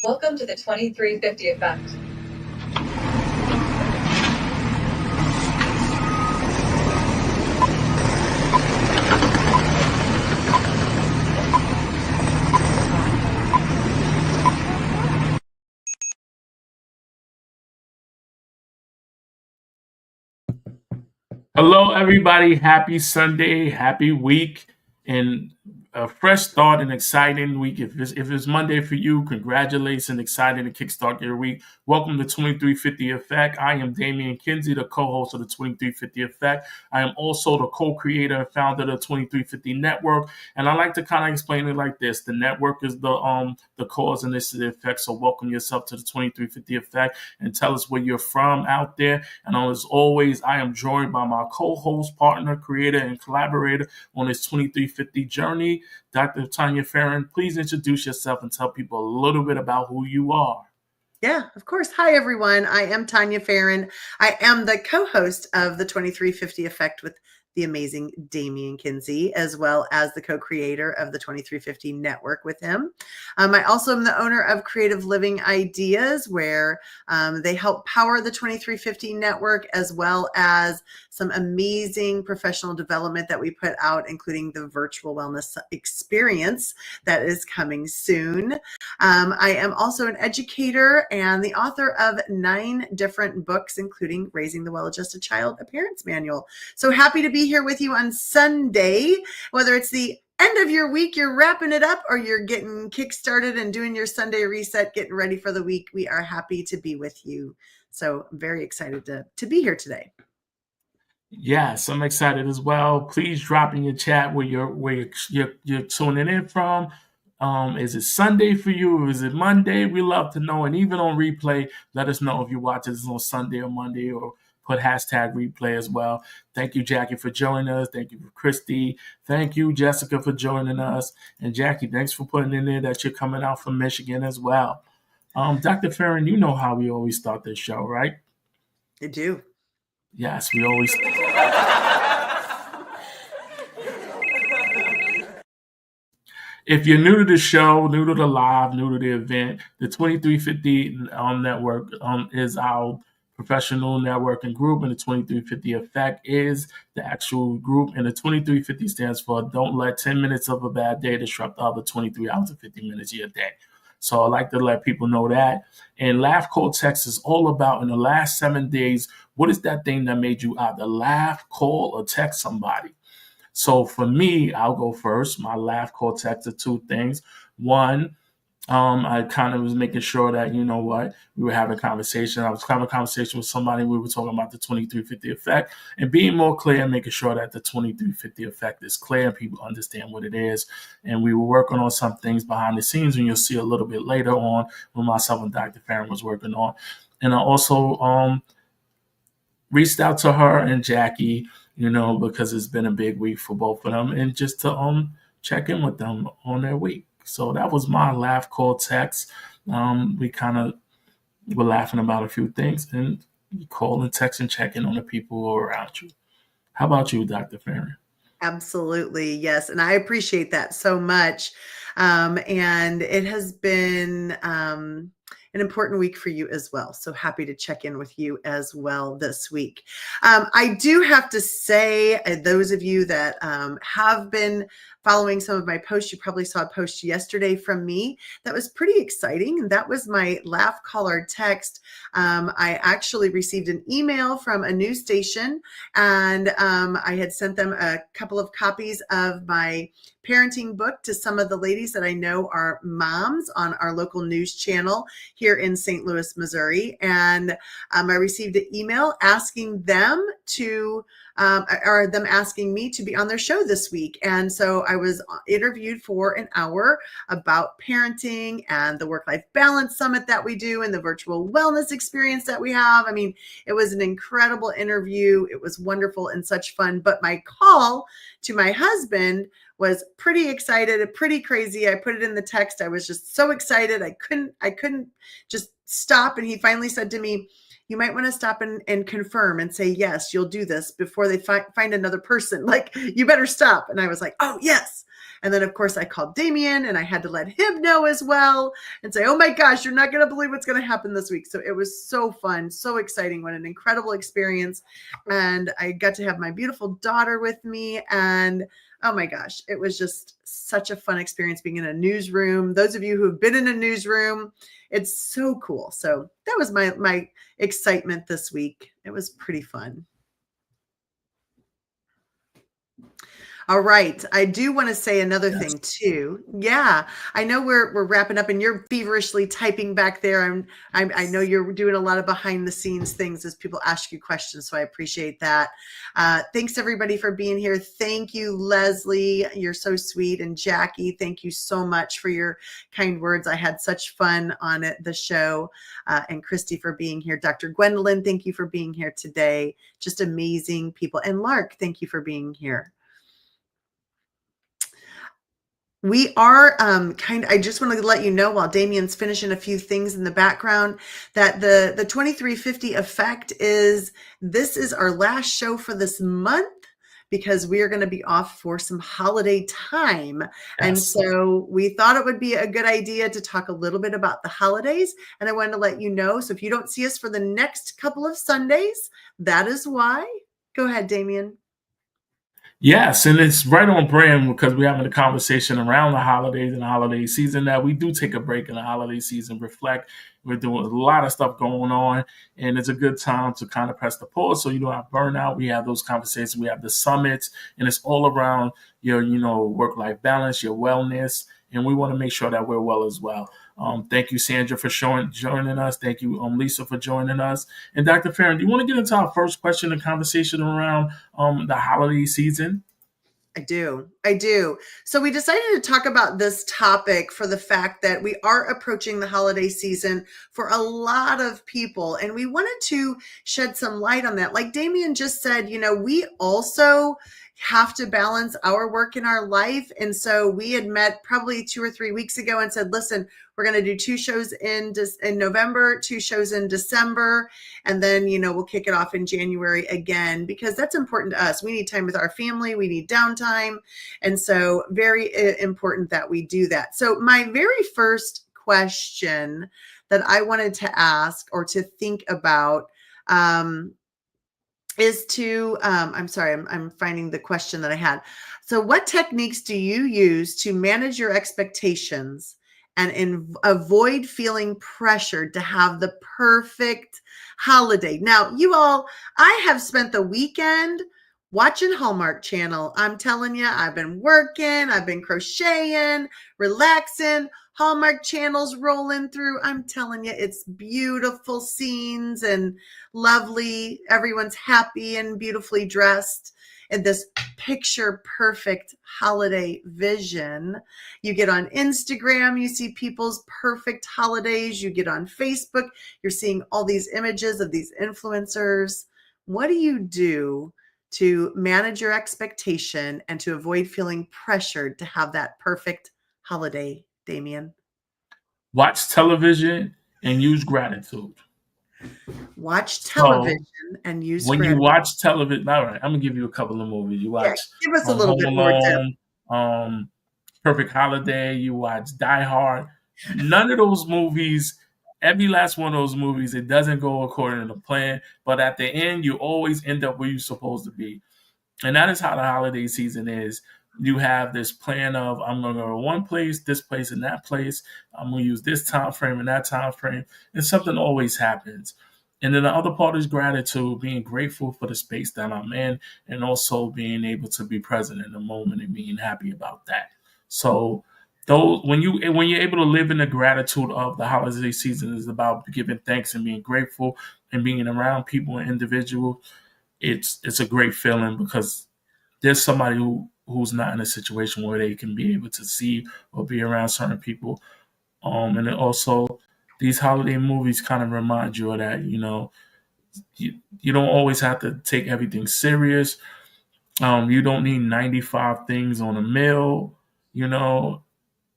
Welcome to the 2350 Effect. Hello, everybody. Happy Sunday, happy week, and a fresh start and exciting week. If it's Monday for you, congratulations, exciting to kickstart your week. Welcome to 2350 Effect. I am Damian Kinsey, the co-host of the 2350 Effect. I am also the co-creator and founder of the 2350 Network, and I like to kind of explain it like this: the network is the cause and this is the effect. So welcome yourself to the 2350 Effect and tell us where you're from out there. And as always, I am joined by my co-host, partner, creator, and collaborator on this 2350 journey, Dr. Tanya Farron. Please introduce yourself and tell people a little bit about who you are. Yeah, of course. Hi, everyone. I am Tanya Farron. I am the co-host of the 2350 Effect with the amazing Damian Kinsey, as well as the co-creator of the 2350 Network with him. I also am the owner of Creative Living Ideas, where they help power the 2350 Network, as well as some amazing professional development that we put out, including the virtual wellness experience that is coming soon. I am also an educator and the author of 9 different books, including Raising the Well-Adjusted Child, a Parent's Manual. So happy to be here with you on Sunday, whether it's the end of your week, you're wrapping it up, or you're getting kick-started and doing your Sunday reset, getting ready for the week. We are happy to be with you. So I'm very excited to be here today. Yes, I'm excited as well. Please drop in your chat where you're tuning in from. Is it Sunday for you or is it Monday? We love to know. And even on replay, let us know if you watch this on Sunday or Monday, or put hashtag replay as well. Thank you, Jackie, for joining us. Thank you, Christy. Thank you, Jessica, for joining us. And Jackie, thanks for putting in there that you're coming out from Michigan as well. Dr. Farron, you know how we always start this show, right? I do. Yes, we always. If you're new to the show, new to the live, new to the event, the 2350 Network is our professional networking group, and the 2350 Effect is the actual group. And the 2350 stands for Don't Let 10 minutes of a bad day disrupt the other 23 hours and 50 minutes of your day. So I like to let people know that. And Laugh, Call, Text is all about, in the last 7 days, what is that thing that made you either laugh, call, or text somebody? So for me, I'll go first. My laugh, call, text are 2 things. One, I kind of was making sure that, you know what, we were having a conversation. I was having a conversation with somebody. We were talking about the 2350 Effect and being more clear and making sure that the 2350 Effect is clear and people understand what it is. And we were working on some things behind the scenes, and you'll see a little bit later on when myself and Dr. Farron was working on. And I also reached out to her and Jackie, because it's been a big week for both of them, and just to check in with them on their week. So that was my laugh, call, text. We kind of were laughing about a few things, and you call and text and check in on the people who are around you. How about you, Dr. Farron? Absolutely. Yes. And I appreciate that so much. And it has been an important week for you as well. So happy to check in with you as well this week. I do have to say, those of you that have been following some of my posts, you probably saw a post yesterday from me that was pretty exciting. And that was my laugh, call, or text. I actually received an email from a news station, and I had sent them a couple of copies of my parenting book to some of the ladies that I know are moms on our local news channel here in St. Louis, Missouri. And I received an email asking them to or them asking me to be on their show this week. And so I was interviewed for an hour about parenting and the work-life balance summit that we do and the virtual wellness experience that we have. I mean, it was an incredible interview. It was wonderful and such fun. But my call to my husband was pretty excited, pretty crazy. I put it in the text. I was just so excited. I couldn't just stop. And he finally said to me, "You might want to stop and confirm and say, yes, you'll do this before they find another person. Like, you better stop." And I was like, "Oh, yes." And then, of course, I called Damien and I had to let him know as well and say, oh my gosh, you're not going to believe what's going to happen this week. So it was so fun, so exciting. What an incredible experience. And I got to have my beautiful daughter with me. And oh my gosh, it was just such a fun experience being in a newsroom. Those of you who have been in a newsroom, it's so cool. So that was my excitement this week. It was pretty fun. All right. I do want to say another thing too. Yeah, I know we're wrapping up, and you're feverishly typing back there. I know you're doing a lot of behind the scenes things as people ask you questions, so I appreciate that. Thanks everybody for being here. Thank you, Leslie. You're so sweet, and Jackie. Thank you so much for your kind words. I had such fun on the show, and Christy for being here. Dr. Gwendolyn, thank you for being here today. Just amazing people, and Lark, thank you for being here. We are I just want to let you know while Damien's finishing a few things in the background that the 2350 effect this is our last show for this month because we are going to be off for some holiday time. Yes. And so we thought it would be a good idea to talk a little bit about the holidays. And I wanted to let you know. So if you don't see us for the next couple of Sundays, that is why. Go ahead, Damien. Yes, and it's right on brand because we're having a conversation around the holidays and the holiday season that we do take a break in the holiday season, reflect. We're doing a lot of stuff going on, and it's a good time to kind of press the pause so you don't have burnout. We have those conversations. We have the summits, and it's all around your, work-life balance, your wellness, and we want to make sure that we're well as well. Thank you, Sandra, for joining us. Thank you, Lisa, for joining us. And Dr. Farron, do you want to get into our first question and conversation around the holiday season? I do. So we decided to talk about this topic for the fact that we are approaching the holiday season for a lot of people. And we wanted to shed some light on that. Like Damien just said, we also have to balance our work and our life. And so we had met probably 2 or 3 weeks ago and said, listen, we're going to do 2 shows in November, 2 shows in December, and then, we'll kick it off in January again, because that's important to us. We need time with our family. We need downtime. And so very important that we do that. So my very first question that I wanted to ask or to think about is to, I'm sorry, I'm finding the question that I had. So what techniques do you use to manage your expectations and avoid feeling pressured to have the perfect holiday? Now, you all, I have spent the weekend watching Hallmark Channel. I'm telling you, I've been working, I've been crocheting, relaxing, Hallmark Channel's rolling through. I'm telling you, it's beautiful scenes and lovely. Everyone's happy and beautifully dressed in this picture perfect holiday vision. You get on Instagram, you see people's perfect holidays. You get on Facebook, you're seeing all these images of these influencers. What do you do to manage your expectation and to avoid feeling pressured to have that perfect holiday, Damien? Watch television and use gratitude. Watch television and use when gratitude. You watch television, all right, I'm going to give you a couple of movies. You watch give us a little bit more tip. Perfect Holiday, you watch Die Hard. None of those movies, every last one of those movies, it doesn't go according to plan, but at the end, you always end up where you're supposed to be. And that is how the holiday season is. You have this plan of, I'm going to go to one place, this place, and that place. I'm going to use this time frame and that time frame. And something always happens. And then the other part is gratitude, being grateful for the space that I'm in, and also being able to be present in the moment and being happy about that. So when you're able to live in the gratitude of the holiday season, is about giving thanks and being grateful and being around people and individuals. It's a great feeling because there's somebody who's not in a situation where they can be able to see or be around certain people. And then also these holiday movies kind of remind you of that, you don't always have to take everything serious. You don't need 95 things on a meal.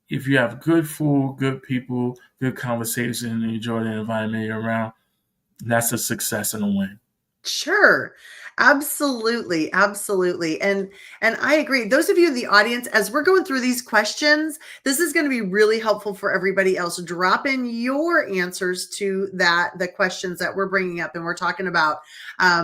If you have good food, good people, good conversation, and enjoy the environment you're around, that's a success and a win. Sure. Absolutely, absolutely. And I agree. Those of you in the audience, as we're going through these questions, this is going to be really helpful for everybody else. Drop in your answers to the questions that we're bringing up and we're talking about.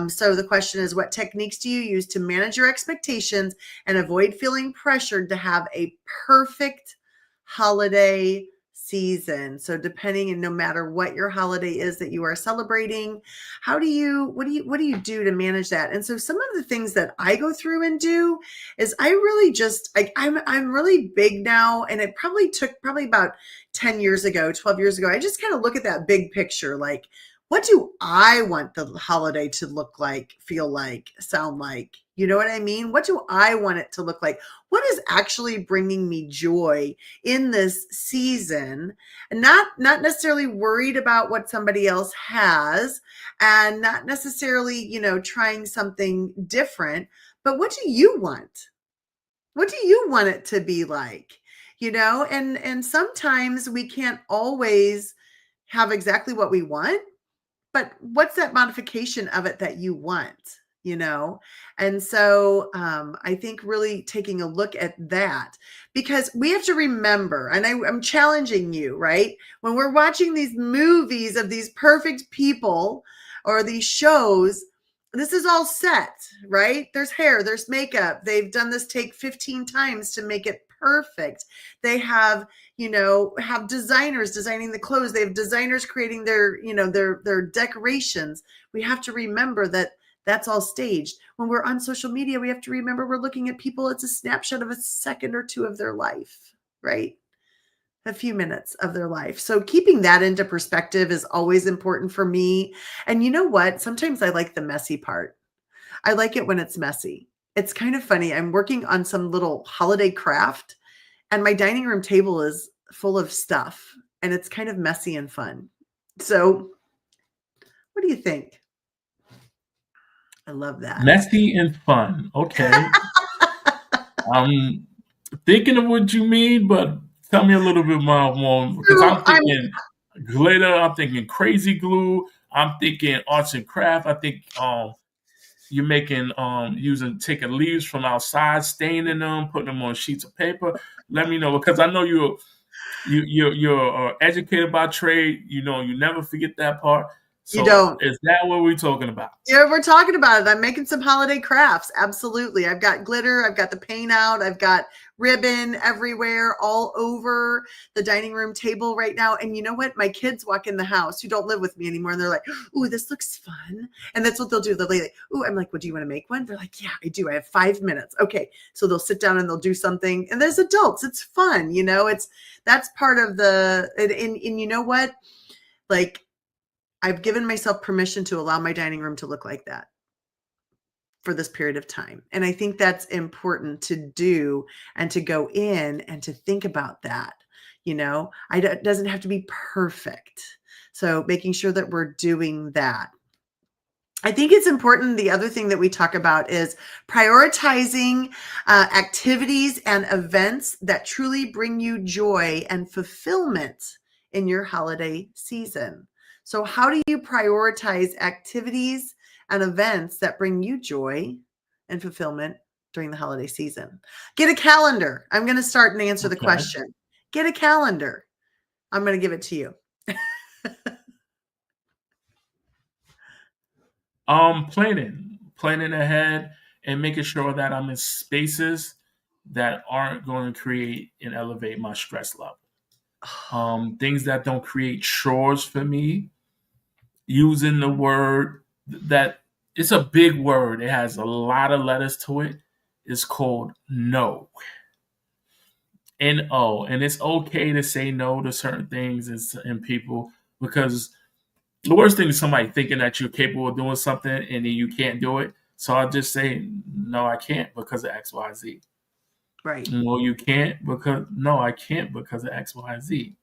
So the question is, what techniques do you use to manage your expectations and avoid feeling pressured to have a perfect holiday season? So depending, and no matter what your holiday is that you are celebrating, what do you do to manage that? And so some of the things that I go through and do is I really just I'm really big now, and it probably took about 10 years ago, 12 years ago. I just kind of look at that big picture, like, what do I want the holiday to look like, feel like, sound like? You know what I mean? What do I want it to look like? What is actually bringing me joy in this season? And not necessarily worried about what somebody else has, and not necessarily, trying something different, but what do you want? What do you want it to be like? And sometimes we can't always have exactly what we want, but what's that modification of it that you want? And so I think really taking a look at that, because we have to remember, and I'm challenging you, right? When we're watching these movies of these perfect people or these shows, this is all set, right? There's hair, there's makeup. They've done this take 15 times to make it perfect. They have designers designing the clothes. They have designers creating their decorations. We have to remember that that's all staged. When we're on social media, we have to remember we're looking at people. It's a snapshot of a second or two of their life, right? A few minutes of their life. So keeping that into perspective is always important for me. And you know what? Sometimes I like the messy part. I like it when it's messy. It's kind of funny. I'm working on some little holiday craft, and my dining room table is full of stuff, and it's kind of messy and fun. So what do you think? I love that. Messy and fun. Okay. I'm thinking of what you mean, but tell me a little bit more because So I'm thinking glitter, I'm thinking crazy glue, I'm thinking arts and craft. I think you're making taking leaves from outside, staining them, putting them on sheets of paper. Let me know, because I know you're educated by trade. You never forget that part. You So don't. is that what we're talking about? Yeah, we're talking about it. I'm making some holiday crafts. Absolutely. I've got glitter. I've got the paint out. I've got ribbon everywhere, all over the dining room table right now. And you know what? My kids walk in the house who don't live with me anymore, and they're like, "Ooh, this looks fun." And that's what they'll do. They'll be like, "Ooh," I'm like, "Well, do you want to make one?" They're like, "Yeah, I do. I have 5 minutes." Okay. So they'll sit down and they'll do something. And there's adults. It's fun. That's part of and you know what? Like, I've given myself permission to allow my dining room to look like that for this period of time. And I think that's important to do, and to go in and to think about that. It doesn't have to be perfect. So making sure that we're doing that. I think it's important. The other thing that we talk about is prioritizing activities and events that truly bring you joy and fulfillment in your holiday season. So how do you prioritize activities and events that bring you joy and fulfillment during the holiday season? Get a calendar. I'm going to start and answer the question. Get a calendar. I'm going to give it to you. Planning ahead and making sure that I'm in spaces that aren't going to create and elevate my stress level. Things that don't create chores for me. Using the word that, it's a big word. It has a lot of letters to it. It's called no. N-O. And it's okay to say no to certain things and people, because the worst thing is somebody thinking that you're capable of doing something and then you can't do it. So I'll just say, no, I can't because of X, Y, Z. Right. No, you can't because, no, I can't because of X, Y, Z.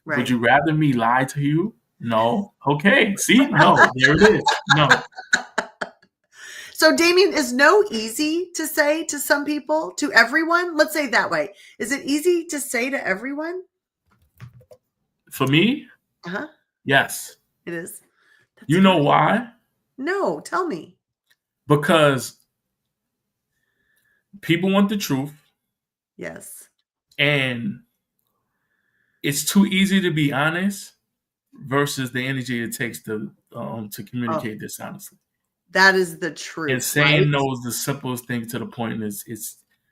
Right. Would you rather me lie to you? No. Okay. See? No. There it is. No. So, Damien, is no easy to say to some people, to everyone? Let's say it that way. Is it easy to say to everyone? For me? Uh-huh. Yes. It is. You know why? No, tell me. because people want the truth, Yes. and it's too easy to be honest versus the energy it takes to Oh, communicate this honestly. that is the And truth, right? saying no is the simplest thing to the point. Is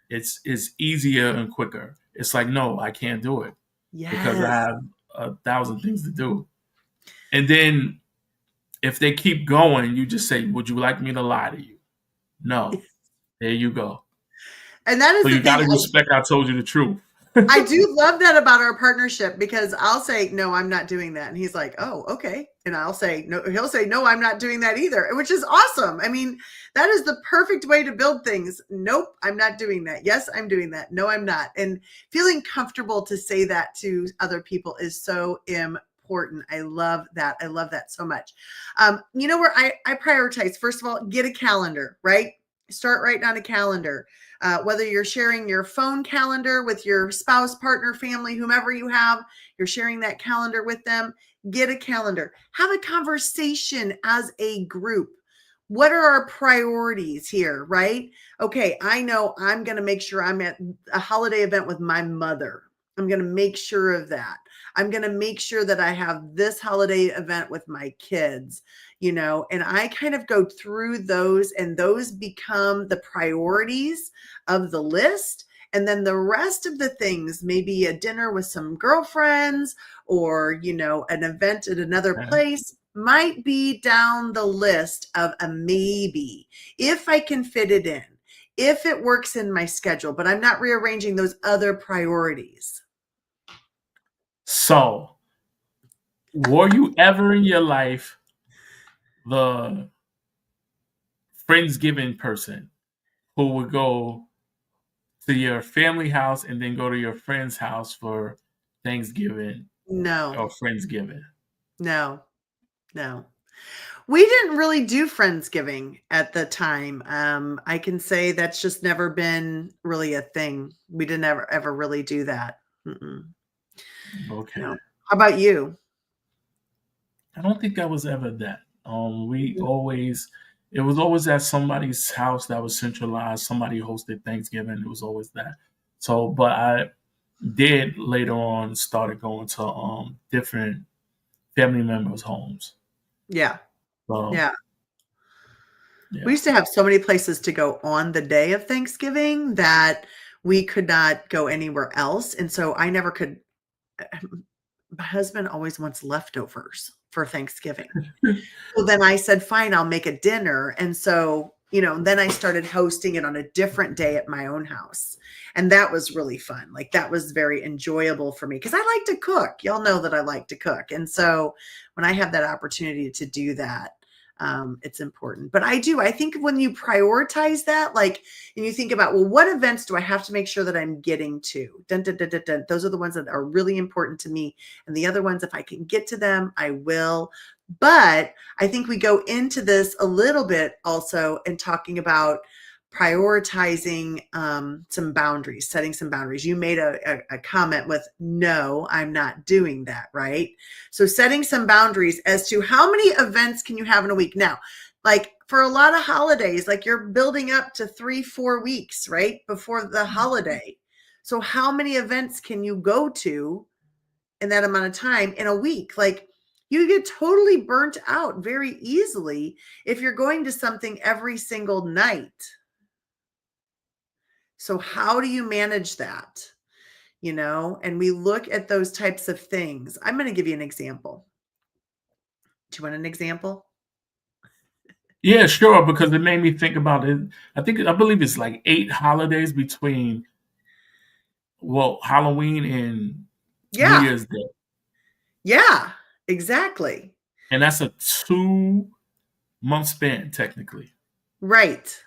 it's easier and quicker. It's like, no, I can't do it because I Yes. have 1,000 things to do. And then if they keep going, you just say, "Would you like me to lie to you?" No. There you go. And that is So the you got thing. to respect I told you the truth. I do love that about our partnership, because I'll say, no, I'm not doing that. And he's like, oh, okay. And I'll say, no, he'll say, no, I'm not doing that either, which is awesome. I mean, that is the perfect way to build things. Nope, I'm not doing that. Yes, I'm doing that. No, I'm not. And feeling comfortable to say that to other people is so important. I love that. I love that so much. You know where I prioritize, first of all, get a calendar, right? Start writing on a calendar. Whether you're sharing your phone calendar with your spouse, partner, family, whomever you have, you're sharing that calendar with them, get a calendar. Have a conversation as a group. What are our priorities here, right? Okay, I know I'm going to make sure I'm at a holiday event with my mother. I'm going to make sure of that. I'm going to make sure that I have this holiday event with my kids, and I kind of go through those, and those become the priorities of the list. And then the rest of the things, maybe a dinner with some girlfriends, or, an event at another place, might be down the list of a maybe, if I can fit it in, if it works in my schedule, but I'm not rearranging those other priorities. So, were you ever in your life the Friendsgiving person who would go to your family house and then go to your friend's house for Thanksgiving No, or Friendsgiving? no, no. We didn't really do Friendsgiving at the time. I can say that's just never been really a thing. We didn't ever really do that. Mm-mm. Okay. No. How about you? I don't think that was ever that. It was always at somebody's house that was centralized. Somebody hosted Thanksgiving. It was always that. So, but I did later on started going to different family members' homes. Yeah. So, Yeah. yeah. We used to have so many places to go on the day of Thanksgiving that we could not go anywhere else. And so I never could. My husband always wants leftovers for Thanksgiving. So then I said, fine, I'll make a dinner. And so, then I started hosting it on a different day at my own house. And that was really fun. Like, that was very enjoyable for me because I like to cook. Y'all know that I like to cook. And so when I have that opportunity to do that, it's important. But I think when you prioritize that, like, and you think about, well, what events do I have to make sure that I'm getting to? Dun, dun, dun, dun, dun. Those are the ones that are really important to me. And the other ones, if I can get to them, I will. But I think we go into this a little bit also in talking about prioritizing some boundaries, setting some boundaries. You made a comment with, no, I'm not doing that, right? So setting some boundaries as to how many events can you have in a week. Now, like for a lot of holidays, like you're building up to 3-4 weeks, right, before the holiday. So how many events can you go to in that amount of time in a week? Like, you get totally burnt out very easily if you're going to something every single night. So how do you manage that? And we look at those types of things. I'm going to give you an example. Do you want an example? Yeah, sure, because it made me think about it. I believe it's like 8 holidays between Halloween and New Yeah. Year's Day. Yeah, exactly. And that's a 2-month span technically. Right.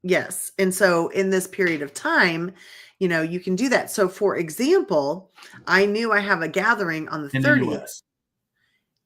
Yes. And so in this period of time, you can do that. So for example, I knew I have a gathering on the In the 30th. US.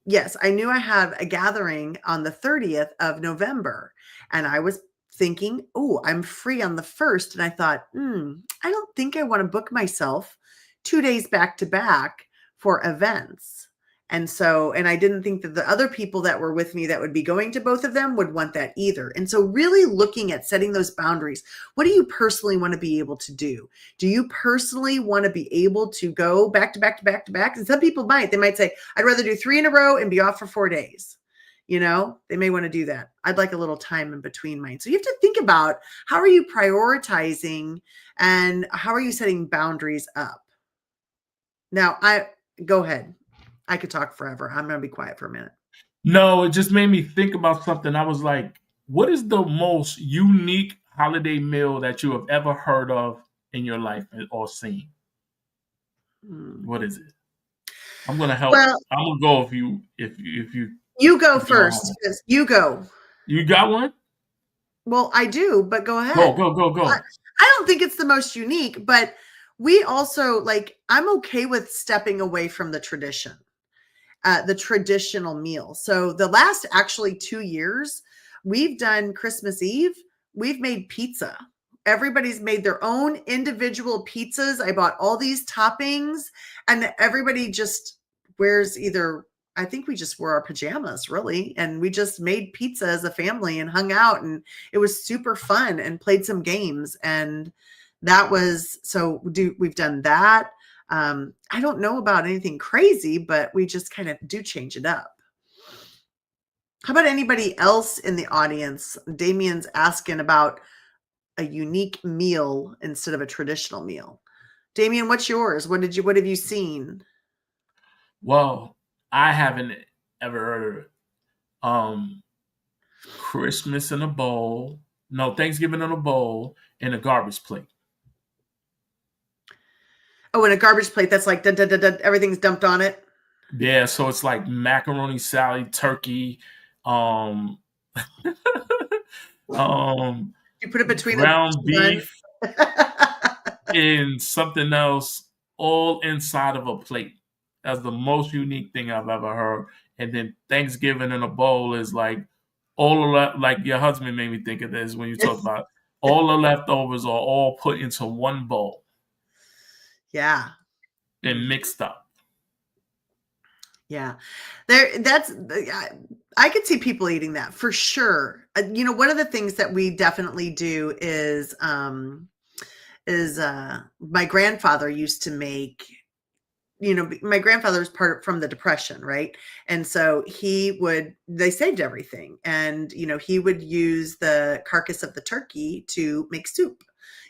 Yes, I knew I had a gathering on the 30th of November, and I was thinking, oh, I'm free on the 1st. And I thought, I don't think I want to book myself 2 days back to back for events. And so, and I didn't think that the other people that were with me that would be going to both of them would want that either. And so really looking at setting those boundaries. What do you personally want to be able to do? Do you personally want to be able to go back to back to back to back? And some people might, they might say, I'd rather do 3 in a row and be off for 4 days. You know, they may want to do that. I'd like a little time in between mine. So you have to think about, how are you prioritizing and how are you setting boundaries up? Now, go ahead. I could talk forever. I'm going to be quiet for a minute. No, it just made me think about something. I was like, what is the most unique holiday meal that you have ever heard of in your life or seen? What is it? I'm going to help. Well, I'm going to go if you you go first. You go. You got one? Well, I do, but go ahead. Go. I don't think it's the most unique, but we also, like, I'm okay with stepping away from the tradition, the traditional meal. So the last actually 2 years, we've done Christmas Eve. We've made pizza. Everybody's made their own individual pizzas. I bought all these toppings, and everybody just wears I think we just wore our pajamas, really. And we just made pizza as a family and hung out. And it was super fun, and played some games. And that was, we've done that. I don't know about anything crazy, but we just kind of do change it up. How about anybody else in the audience? Damien's asking about a unique meal instead of a traditional meal. Damien, what's yours? What have you seen? Well, I haven't ever heard of it. Christmas in a bowl. No, Thanksgiving in a bowl and a garbage plate. Oh, and a garbage plate that's like everything's dumped on it. Yeah, so it's like macaroni, salad, turkey, you put it between ground beef and something else, all inside of a plate. That's the most unique thing I've ever heard. And then Thanksgiving in a bowl is like like your husband made me think of this when you talk about all the leftovers are all put into one bowl. Yeah. And mixed up. Yeah. I could see people eating that for sure. One of the things that we definitely do is my grandfather used to make, my grandfather's from the Depression, right? And so they saved everything. And, he would use the carcass of the turkey to make soup,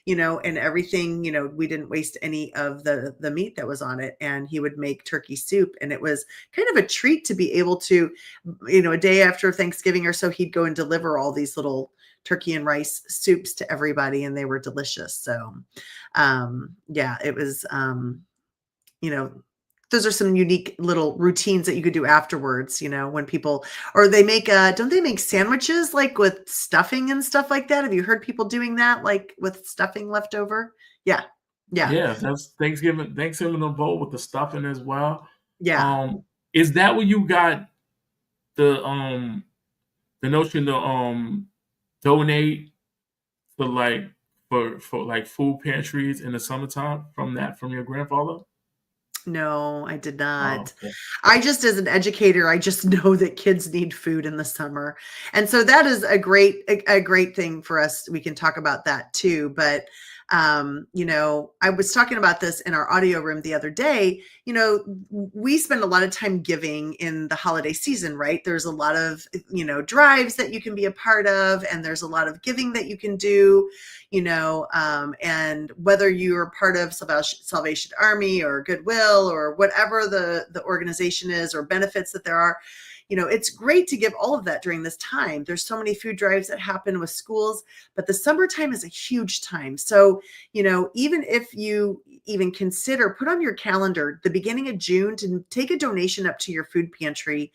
and everything, we didn't waste any of the meat that was on it. And he would make turkey soup. And it was kind of a treat to be able to, a day after Thanksgiving or so, he'd go and deliver all these little turkey and rice soups to everybody, and they were delicious. So, yeah, it was, those are some unique little routines that you could do afterwards, when people, or they make, don't they make sandwiches like with stuffing and stuff like that? Have you heard people doing that, like with stuffing left over? Yeah. Yeah, that's Thanksgiving in a bowl with the stuffing as well. Yeah. Is that where you got the notion to donate to like for like food pantries in the summertime from your grandfather? No, I did not. Oh, okay. I just, as an educator, I just know that kids need food in the summer. And so that is a great thing for us. We can talk about that too. But, I was talking about this in our audio room the other day. We spend a lot of time giving in the holiday season, right? There's a lot of, drives that you can be a part of, and there's a lot of giving that you can do, and whether you're part of Salvation Army or Goodwill or whatever the organization is, or benefits that there are, it's great to give all of that during this time. There's so many food drives that happen with schools, but the summertime is a huge time. So, even if you even consider, put on your calendar the beginning of June to take a donation up to your food pantry.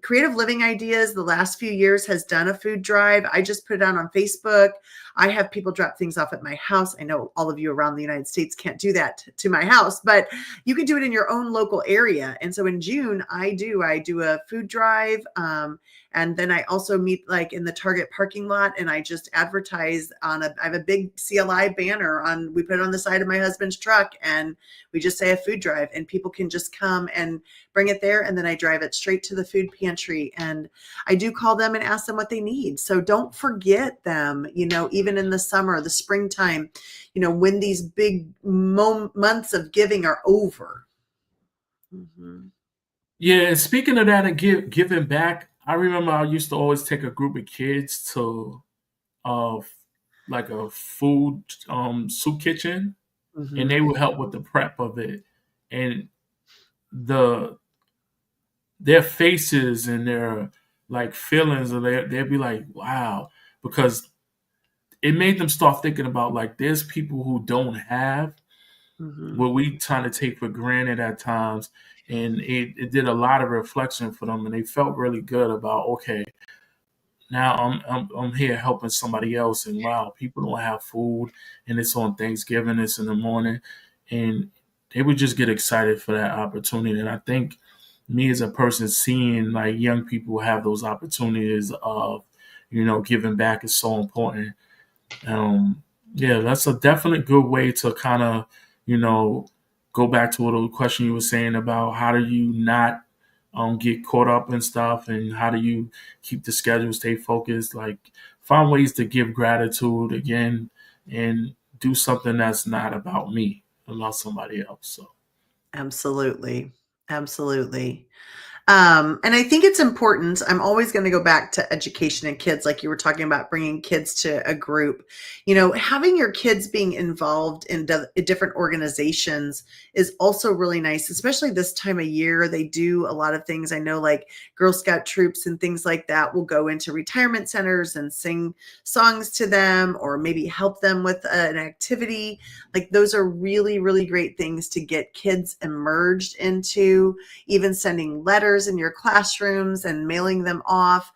Creative Living Ideas, the last few years, has done a food drive. I just put it out on Facebook. I have people drop things off at my house. I know all of you around the United States can't do that to my house, but you can do it in your own local area. And so in June, I do a food drive, and And then I also meet like in the Target parking lot, and I just advertise I have a big CLI banner we put it on the side of my husband's truck, and we just say a food drive, and people can just come and bring it there. And then I drive it straight to the food pantry, and I do call them and ask them what they need. So don't forget them, even in the summer, the springtime, when these big months of giving are over. Mm-hmm. Yeah, and speaking of that and giving back, I remember I used to always take a group of kids to uh like a food soup kitchen, and Mm-hmm. they would help with the prep of it. And the their faces and their like feelings, and they'd be like, wow, because it made them start thinking about like there's people who don't have Mm-hmm. what we try to take for granted at times. And it did a lot of reflection for them, and they felt really good about, okay, now I'm here helping somebody else, and wow, people don't have food, and it's on Thanksgiving, it's in the morning, and they would just get excited for that opportunity. And I think me as a person seeing like young people have those opportunities of, giving back is so important. Yeah, that's a definite good way to kind of, you know, go back to the question you were saying about how do you not get caught up in stuff, and how do you keep the schedule, stay focused, like find ways to give gratitude again and do something that's not about me, about somebody else. So Absolutely. Absolutely. And I think it's important. I'm always going to go back to education and kids, like you were talking about bringing kids to a group. Having your kids being involved in different organizations is also really nice, especially this time of year. They do a lot of things. I know like Girl Scout troops and things like that will go into retirement centers and sing songs to them, or maybe help them with an activity. Like those are really, really great things to get kids immersed into, even sending letters in your classrooms and mailing them off.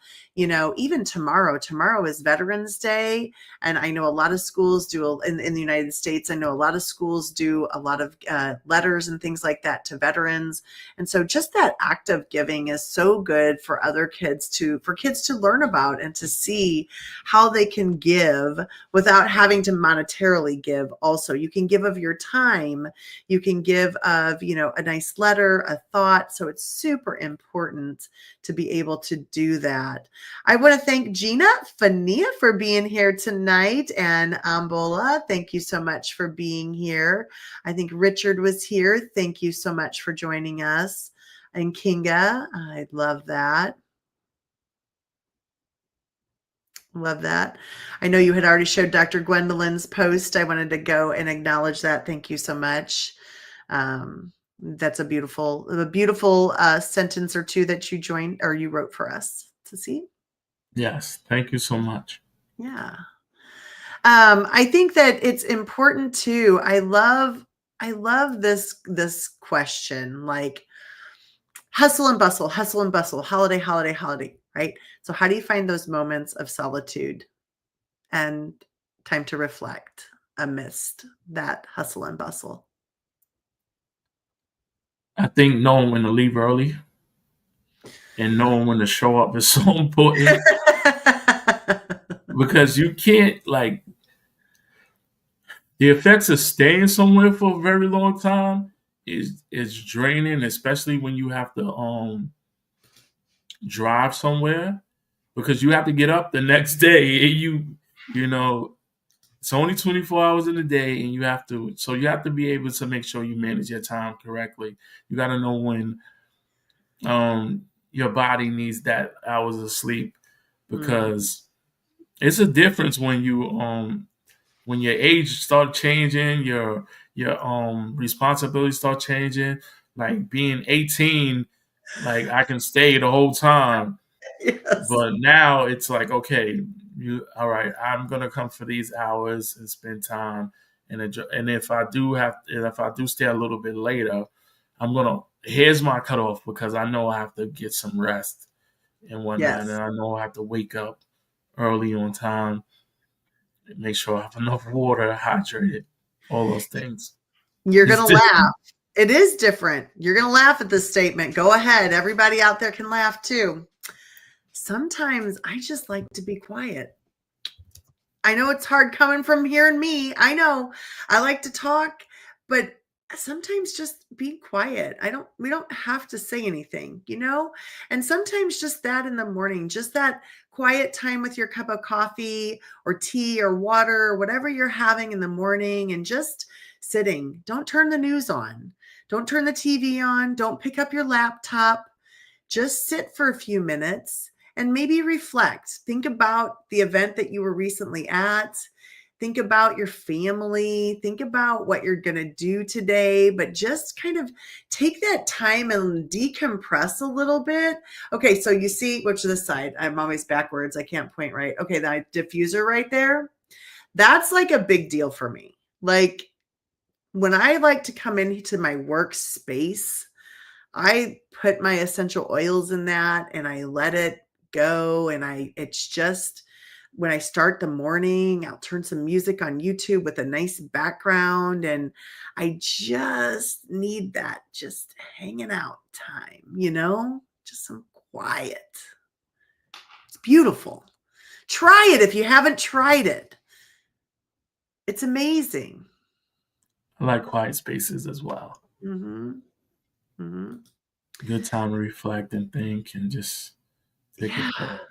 Even tomorrow is Veterans Day. And I know a lot of schools do in the United States. I know a lot of schools do a lot of letters and things like that to veterans. And so just that act of giving is so good for kids to learn about and to see how they can give without having to monetarily give. Also, you can give of your time. You can give of, a nice letter, a thought. So it's super important to be able to do that. I want to thank Gina Fania for being here tonight, and Ambola, thank you so much for being here. I think Richard was here. Thank you so much for joining us. And Kinga, I love that. Love that. I know you had already showed Dr. Gwendolyn's post. I wanted to go and acknowledge that. Thank you so much. That's a beautiful sentence or two that you wrote for us to see. yes, thank you so much. Yeah. I think that it's important too. I love this question, like hustle and bustle, holiday, holiday, holiday, right? So how do you find those moments of solitude and time to reflect amidst that hustle and bustle? I think knowing when to leave early and knowing when to show up is so important, because you can't like the effects of staying somewhere for a very long time is draining, especially when you have to drive somewhere, because you have to get up the next day, and you know it's only 24 hours in a day, and you have to be able to make sure you manage your time correctly. You got to know when your body needs that hours of sleep, because it's a difference when your age start changing, your responsibilities start changing. Like being 18, like I can stay the whole time, Yes. but now it's like, okay, you all right? I'm gonna come for these hours and spend time, and if I do stay a little bit later, here's my cutoff, because I know I have to get some rest and whatnot, and Yes. I know I have to wake up early on time, make sure I have enough water, hydrated, all those things. You're going It's to different. laugh. It is different. You're going to laugh at this statement. Go ahead. Everybody out there can laugh too. sometimes I just like to be quiet. I know it's hard coming from hearing me. I know I like to talk, but sometimes just be quiet. We don't have to say anything, you know? And sometimes just that in the morning, just that quiet time with your cup of coffee or tea or water or whatever you're having in the morning and just sitting. Don't turn the news on. Don't turn the TV on. Don't pick up your laptop. Just sit for a few minutes and maybe reflect. Think about the event that you were recently at. Think about your family. Think about what you're going to do today, but just kind of take that time and decompress a little bit. Okay, so you see, which this side, I'm always backwards. I can't point right. Okay, that diffuser right there, that's like a big deal for me. Like when I like to come into my workspace, I put my essential oils in that and I let it go. And it's just when I start the morning, I'll turn some music on YouTube with a nice background. And I just need that just hanging out time, just some quiet. It's beautiful. Try it if you haven't tried it. It's amazing. I like quiet spaces as well. Mm-hmm. Mm-hmm. Good time to reflect and think and just take a pause.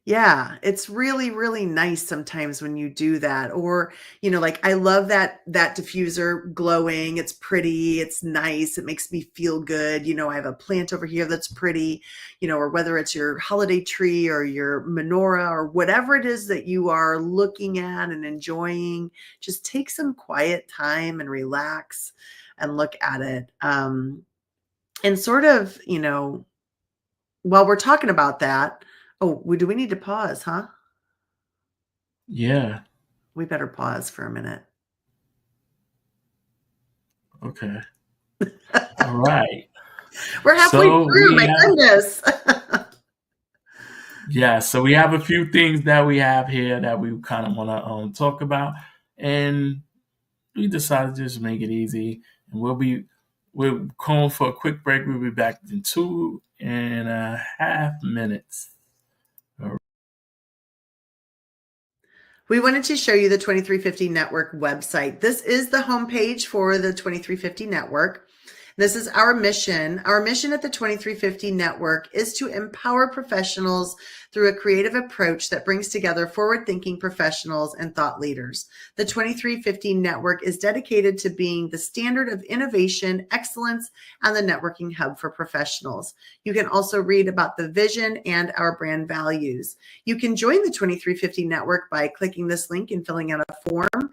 Yeah, it's really, really nice sometimes when you do that. Or, like I love that diffuser glowing. It's pretty, it's nice. It makes me feel good. I have a plant over here that's pretty, or whether it's your holiday tree or your menorah or whatever it is that you are looking at and enjoying, just take some quiet time and relax and look at it. And sort of, while we're talking about that, do we need to pause, huh? Yeah. We better pause for a minute. Okay. All right. We're halfway through, my goodness. Yeah, so we have a few things that we have here that we kind of want to talk about, and we decided to just make it easy. And we're going for a quick break. We'll be back in 2.5 minutes. We wanted to show you the 2350 Network website. This is the homepage for the 2350 Network. This is our mission. Our mission at the 2350 Network is to empower professionals through a creative approach that brings together forward-thinking professionals and thought leaders. The 2350 Network is dedicated to being the standard of innovation, excellence, and the networking hub for professionals. You can also read about the vision and our brand values. You can join the 2350 Network by clicking this link and filling out a form,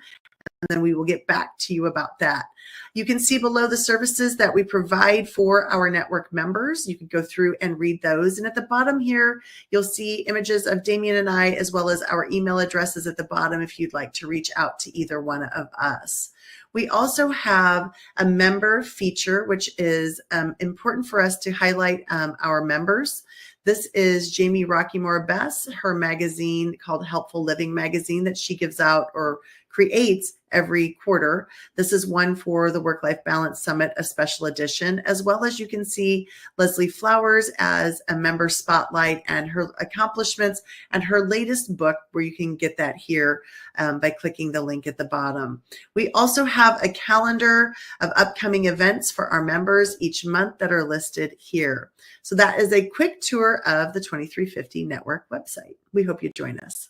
and then we will get back to you about that. You can see below the services that we provide for our network members. You can go through and read those. And at the bottom here, you'll see images of Damien and I, as well as our email addresses at the bottom if you'd like to reach out to either one of us. We also have a member feature, which is important for us to highlight our members. This is Jamie Rockymore Bess, her magazine called Helpful Living Magazine that she gives out or creates every quarter. This is one for the Work-Life Balance Summit, a special edition, as well as you can see Leslie Flowers as a member spotlight and her accomplishments and her latest book, where you can get that here by clicking the link at the bottom. We also have a calendar of upcoming events for our members each month that are listed here. So that is a quick tour of the 2350 Network website. We hope you join us.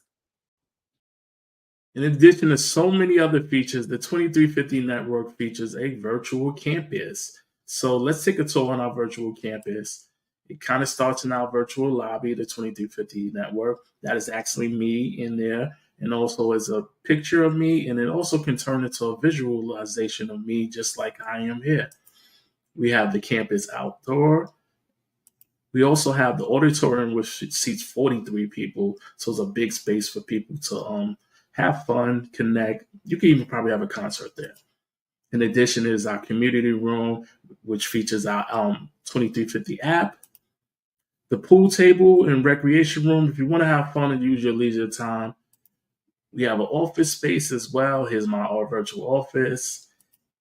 In addition to so many other features, the 2350 Network features a virtual campus. So let's take a tour on our virtual campus. It kind of starts in our virtual lobby, the 2350 Network. That is actually me in there, and also is a picture of me, and it also can turn into a visualization of me just like I am here. We have the campus outdoor. We also have the auditorium, which seats 43 people. So it's a big space for people to have fun, connect. You can even probably have a concert there. In addition, is our community room, which features our 2350 app, the pool table and recreation room. If you want to have fun and use your leisure time, we have an office space as well. Here's our virtual office.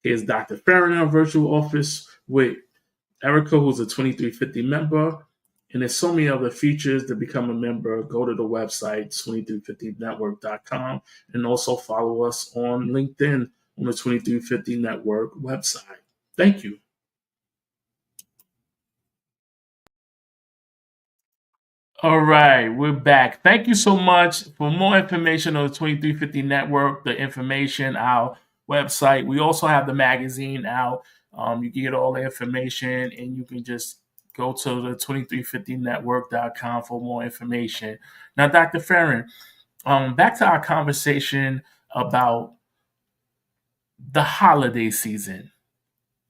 Here's Dr. Farron, our virtual office with Erica, who's a 2350 member. And there's so many other features. To become a member, go to the website, 2350network.com, and also follow us on LinkedIn on the 2350 Network website. Thank you. All right, we're back. Thank you so much. For more information on the 2350 Network, the information, our website, we also have the magazine out. You can get all the information, and you can just go to the 2350network.com for more information. Now, Dr. Farron, back to our conversation about the holiday season.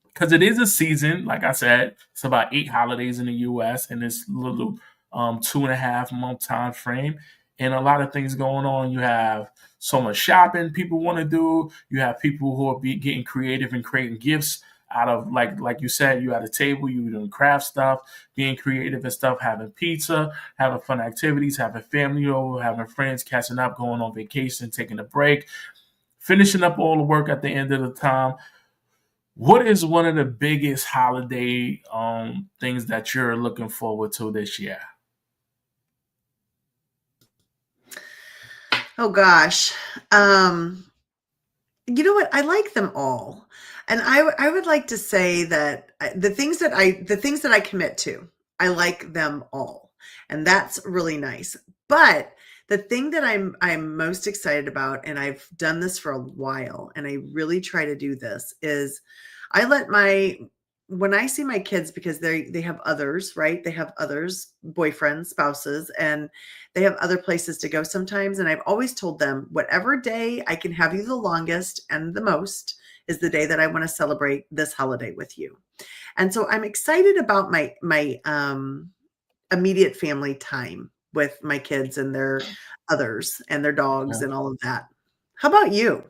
Because it is a season, like I said, it's about 8 holidays in the U.S. in this little 2.5 month time frame, and a lot of things going on. You have so much shopping people want to do. You have people who are getting creative and creating gifts out of like you said, you at a table, you doing craft stuff, being creative and stuff, having pizza, having fun activities, having family over, having friends, catching up, going on vacation, taking a break, finishing up all the work at the end of the time. What is one of the biggest holiday things that you're looking forward to this year? Oh gosh. You know what? I like them all. And I would like to say that the things that I commit to, I like them all. And that's really nice. But the thing that I'm most excited about, and I've done this for a while, and I really try to do this, is I let my when I see my kids, because they have others, right? They have others, boyfriends, spouses, and they have other places to go sometimes. And I've always told them, whatever day I can have you the longest and the most is the day that I want to celebrate this holiday with you. And so I'm excited about my immediate family time with my kids and their others and their dogs and all of that. How about you?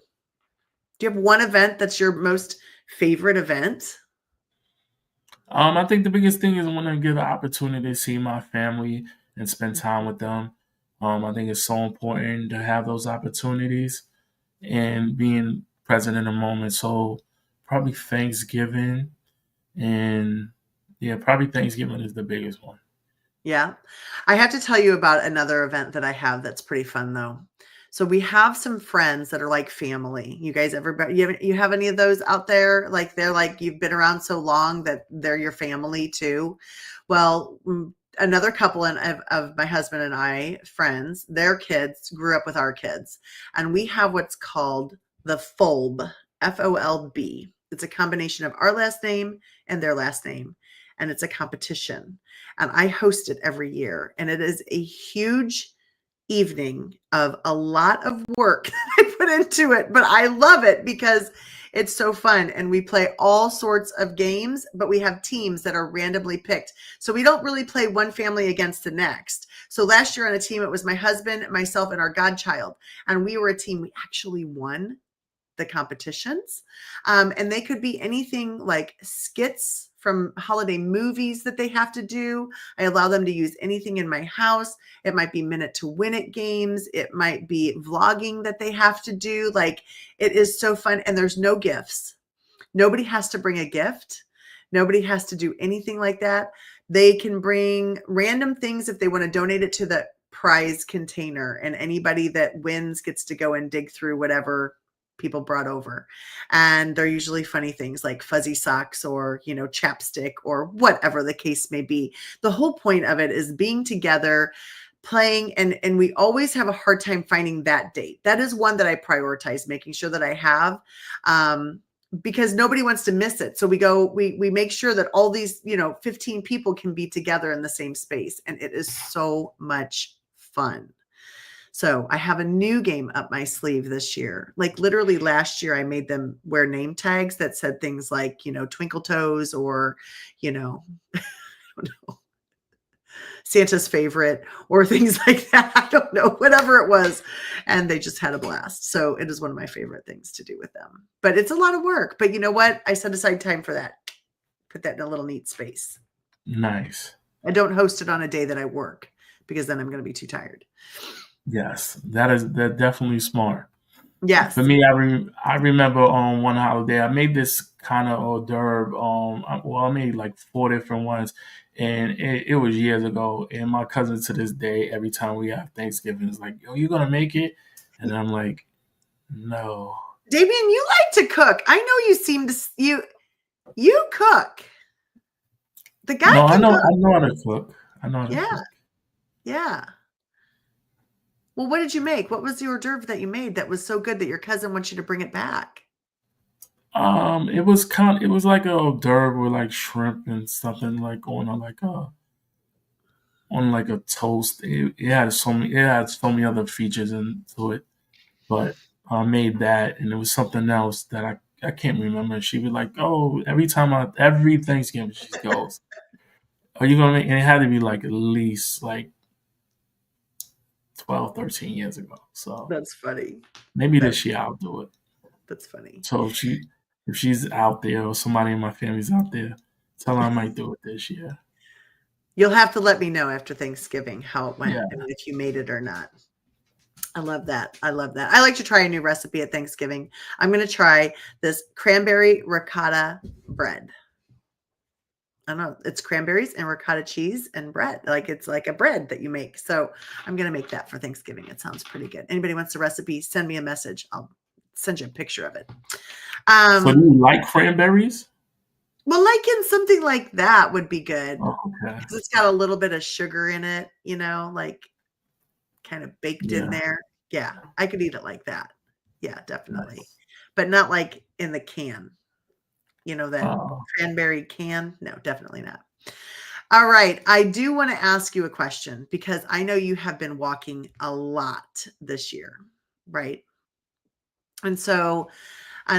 Do you have one event that's your most favorite event? I think the biggest thing is when I get the opportunity to see my family and spend time with them. I think it's so important to have those opportunities and being present in the moment. So probably Thanksgiving, and yeah, probably Thanksgiving is the biggest one. Yeah. I have to tell you about another event that I have that's pretty fun though. So we have some friends that are like family. You guys ever you have any of those out there? Like they're like you've been around so long that they're your family too. Well, another couple of my husband and I, friends, their kids grew up with our kids. And we have what's called the FOLB, FOLB. It's a combination of our last name and their last name. And it's a competition. And I host it every year. And it is a huge evening of a lot of work that I put into it, but I love it because it's so fun. And we play all sorts of games, but we have teams that are randomly picked. So we don't really play one family against the next. So last year on a team, it was my husband, myself, and our godchild. And we were a team. We actually won the competitions. And they could be anything like skits from holiday movies that they have to do. I allow them to use anything in my house. It might be minute to win it games. It might be vlogging that they have to do. Like it is so fun. And there's no gifts. Nobody has to bring a gift. Nobody has to do anything like that. They can bring random things if they want to donate it to the prize container, and anybody that wins gets to go and dig through whatever people brought over. And they're usually funny things like fuzzy socks or, chapstick or whatever the case may be. The whole point of it is being together, playing, and we always have a hard time finding that date. That is one that I prioritize, making sure that I have, because nobody wants to miss it. So we make sure that all these, 15 people can be together in the same space. And it is so much fun. So I have a new game up my sleeve this year. Like literally last year, I made them wear name tags that said things like, Twinkle Toes or, I don't know, Santa's favorite or things like that. I don't know, whatever it was. And they just had a blast. So it is one of my favorite things to do with them. But it's a lot of work. But you know what? I set aside time for that. Put that in a little neat space. Nice. I don't host it on a day that I work because then I'm going to be too tired. Yes, that's definitely smart. For Yes. me, I remember on one holiday I made this kind of hors d'oeuvre. Well, I made like 4 different ones, and it was years ago. And my cousin to this day, every time we have Thanksgiving, is like, "Yo, you gonna make it?" And I'm like, "No." Damien, you like to cook. I know you seem to you cook. The guy No, can I cook. know how to cook. I know how to Yeah. cook. Yeah. Well, what did you make? What was the hors d'oeuvre that you made that was so good that your cousin wants you to bring it back? It was like a hors d'oeuvre with like shrimp and something like on like a toast. It had so many other features into it, but I made that, and it was something else that I can't remember. She was like, "Oh, every Thanksgiving she goes, are you gonna make?" And it had to be like at least like 12, 13 years ago. So That's funny. maybe That this year I'll do it. that's funny. So if she's out there or somebody in my family's out there, tell her I might do it this year. You'll have to let me know after Thanksgiving how it went Yeah. and if you made it or not. I love that. I love that. I like to try a new recipe at Thanksgiving. I'm going to try this cranberry ricotta bread. I don't know. It's cranberries and ricotta cheese and bread. Like it's like a bread that you make. So I'm going to make that for Thanksgiving. It sounds pretty good. Anybody wants a recipe, send me a message. I'll send you a picture of it. So do you like cranberries? Well, like in something like that would be good Oh, okay. because it's got a little bit of sugar in it, like kind of baked in Yeah. there. Yeah, I could eat it like that. Yeah, definitely. Nice. But not like in the can, that Oh. cranberry can. No, definitely not. All right. I do want to ask you a question because I know you have been walking a lot this year, right? And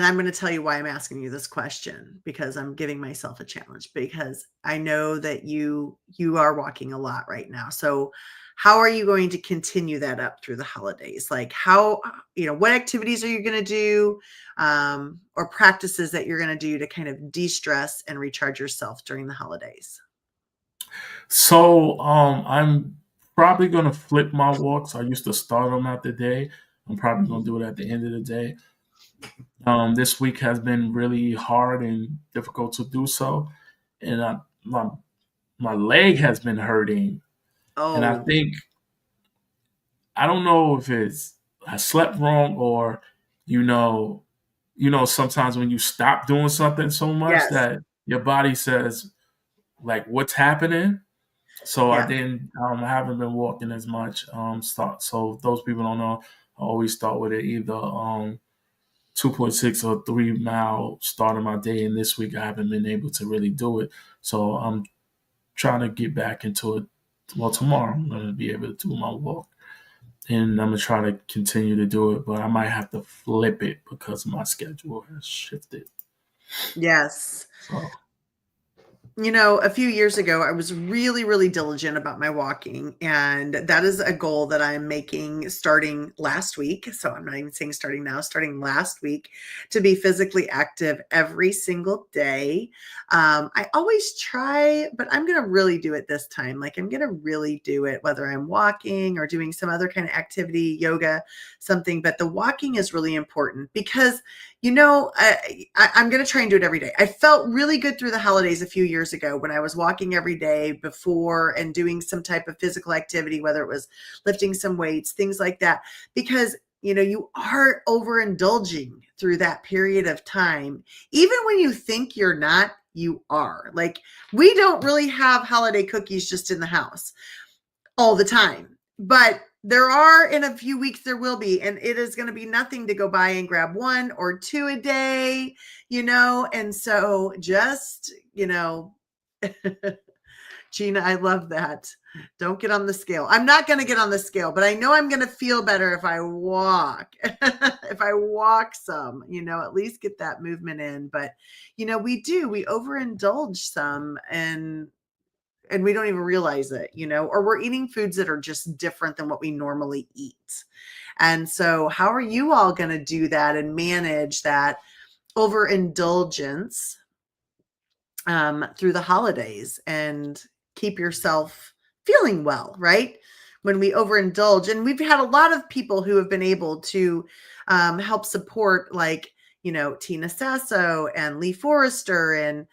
I'm going to tell you why I'm asking you this question because I'm giving myself a challenge because I know that you are walking a lot right now. So how are you going to continue that up through the holidays? Like what activities are you going to do or practices that you're going to do to kind of de-stress and recharge yourself during the holidays? So I'm probably gonna flip my walks. I used to start them at the day. I'm probably gonna do it at the end of the day. This week has been really hard and difficult to do so, and my leg has been hurting, and I Oh, think I don't know if it's I slept wrong or you know sometimes when you stop doing something so much yes. that your body says like what's happening. So Yeah. I haven't been walking as much. So if those people don't know, I always start with it either 2.6 or 3 mile start of my day. And this week I haven't been able to really do it. So I'm trying to get back into it. Well, tomorrow I'm going to be able to do my walk, and I'm going to try to continue to do it. But I might have to flip it because my schedule has shifted. Yes. So A few years ago, I was really, really diligent about my walking. And that is a goal that I'm making starting last week. So I'm not even saying starting now, starting last week to be physically active every single day. I always try, but I'm going to really do it this time. Like I'm going to really do it, whether I'm walking or doing some other kind of activity, yoga, something. But the walking is really important because I'm going to try and do it every day. I felt really good through the holidays a few years ago when I was walking every day before and doing some type of physical activity, whether it was lifting some weights, things like that, because you are overindulging through that period of time. Even when you think you're not, you are. Like we don't really have holiday cookies just in the house all the time. But there are in a few weeks, there will be, and it is going to be nothing to go by and grab 1 or 2 a day, and so just, Gina, I love that. Don't get on the scale. I'm not going to get on the scale, but I know I'm going to feel better if I walk, if I walk some, at least get that movement in. But, we overindulge some and we don't even realize it, or we're eating foods that are just different than what we normally eat. And so how are you all going to do that and manage that overindulgence through the holidays and keep yourself feeling well, right? When we overindulge, and we've had a lot of people who have been able to help support, like, Tina Sasso and Lee Forrester and,